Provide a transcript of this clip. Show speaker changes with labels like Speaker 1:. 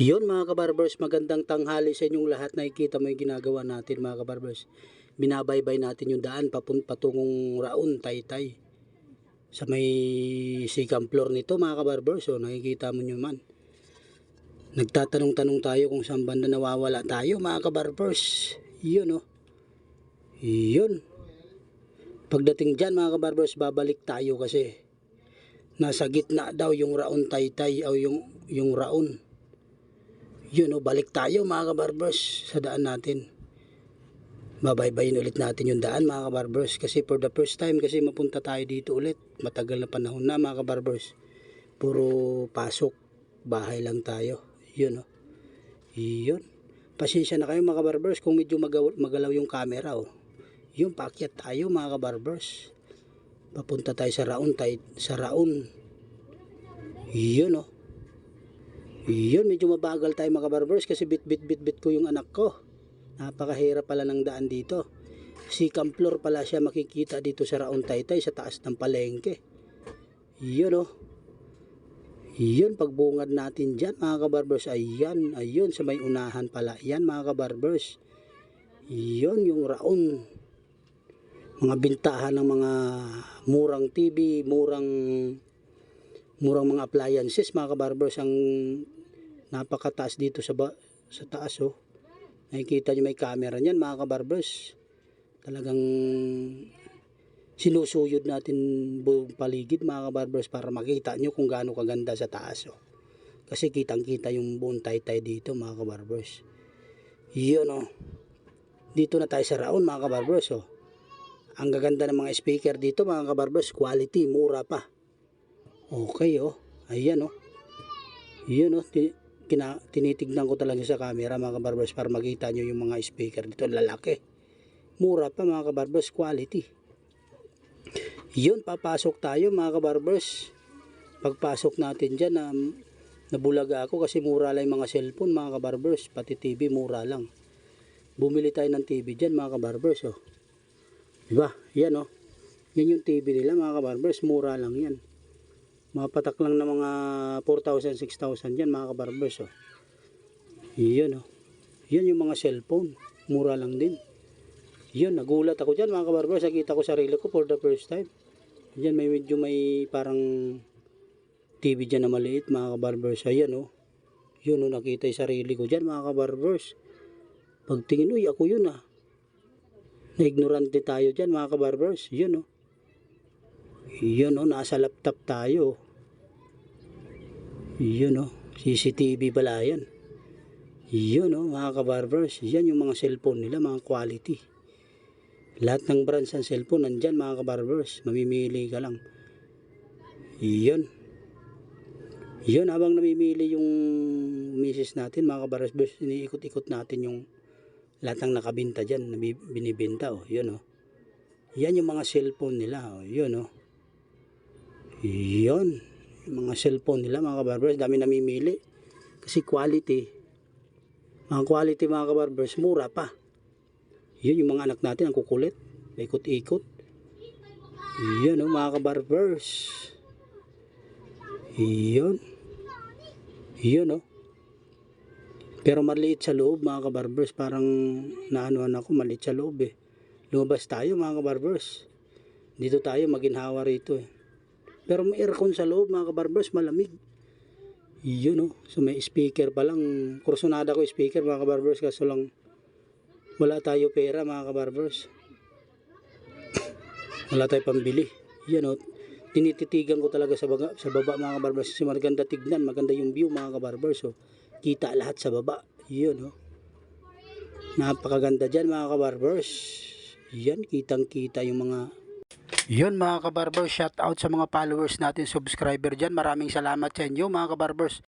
Speaker 1: Yun mga kabarbers, magandang tanghali sa inyong lahat. Nakikita mo yung ginagawa natin mga kabarbers. Binabaybay natin yung daan patungong Raon, Taytay. Sa may second floor nito mga kabarbers, so nakikita mo nyo man. Nagtatanong-tanong tayo kung saan banda nawawala tayo mga kabarbers. Yun oh. Yun. Pagdating dyan mga kabarbers, babalik tayo kasi nasa gitna daw yung Raon, Taytay o yung Raon. Yun o, balik tayo mga kabarbers sa daan natin. Babaybayin ulit natin yung daan mga kabarbers. Kasi for the first time kasi mapunta tayo dito ulit. Matagal na panahon na mga kabarbers. Puro pasok. Bahay lang tayo. Yun o. Yun. Pasensya na kayo mga kabarbers kung medyo magalaw yung camera o. Yun, paakyat tayo mga kabarbers. Papunta tayo sa Raon. Sa Raon. Yun o. Yun, medyo mabagal tayo mga kabarbers kasi bit ko yung anak ko. Napakahirap pala ng daan dito. Second floor pala siya makikita dito sa Raon, Taytay sa taas ng palengke. Yun oh. Yun, pagbungad natin dyan mga kabarbers. Ayan, ayun sa may unahan pala. Yan mga kabarbers. Yun yung Raon. Mga bintahan ng mga murang TV, murang mga appliances mga kabarbers ang napakataas dito sa taas oh. Nakikita nyo may camera niyan mga kabarbers. Talagang sinusuyod natin buong paligid mga kabarbers para makita nyo kung gaano kaganda sa taas oh. Kasi kitang kita yung buong Taytay dito mga kabarbers. Yun oh. Dito na tayo sa Raon mga kabarbers oh. Ang gaganda ng mga speaker dito mga kabarbers, quality, mura pa. Okay oh. Ayan oh. Yun oh. Tinitignan ko talaga sa camera mga kabarbers para makita nyo yung mga speaker dito. Lalaki. Mura pa mga kabarbers. Quality. Yun. Papasok tayo mga kabarbers. Pagpasok natin dyan nabulaga ako kasi mura lang yung mga cellphone mga kabarbers. Pati TV mura lang. Bumili tayo ng TV dyan mga kabarbers oh. Diba? Yan oh. Yan yung TV nila mga kabarbers. Mura lang yan. Mapatak lang na mga 4,000, 6,000 yan mga kabarbers oh. Yun oh. Yan yung mga cellphone. Mura lang din. Yun, nagulat ako dyan mga kabarbers. Nakita ko sarili ko for the first time. Yan, medyo may parang TV dyan na maliit mga kabarbers. Ayan oh. Yun oh, nakita yung sarili ko dyan mga kabarbers. Pagtingin, uy ako yun ah. Na-ignorante tayo dyan mga kabarbers. Yun oh. Yun oh, nasa laptop tayo. Yun oh, CCTV pala yan. Yun oh, mga kabarbers. Yan yung mga cellphone nila, mga quality. Lahat ng brands ng cellphone nandyan mga kabarbers. Mamimili ka lang. Yun. Yun, habang namimili yung misis natin mga kabarbers, iniikot-ikot natin yung lahat ng nakabinta dyan, na binibenta oh. Yun oh. Yan yung mga cellphone nila oh. Yun oh. Yun, yung mga cellphone nila mga kabarbers, dami namimili kasi quality, mga quality mga kabarbers, mura pa. Yun yung mga anak natin ang kukulit, ikot-ikot. Yun mga kabarbers. Yun oh. Pero maliit sa loob mga kabarbers, parang naanoan ako, maliit sa loob eh. Lumabas tayo mga kabarbers, dito tayo maginhawa rito eh. Pero may aircon sa loob mga kabarbers, malamig. Yun oh. So may speaker pa lang. Kursunada ko speaker mga kabarbers, kaso lang wala tayo pera mga kabarbers. Wala tayo pambili. Yan oh. Tinititigan ko talaga sa baba mga kabarbers kasi maganda tignan, maganda yung view mga kabarbers oh. Kita lahat sa baba. Yun oh. Napakaganda dyan mga kabarbers. Yan, kitang kita yung mga. Yun mga kabarbers, shout out sa mga followers natin, subscriber dyan. Maraming salamat sa inyo mga kabarbers.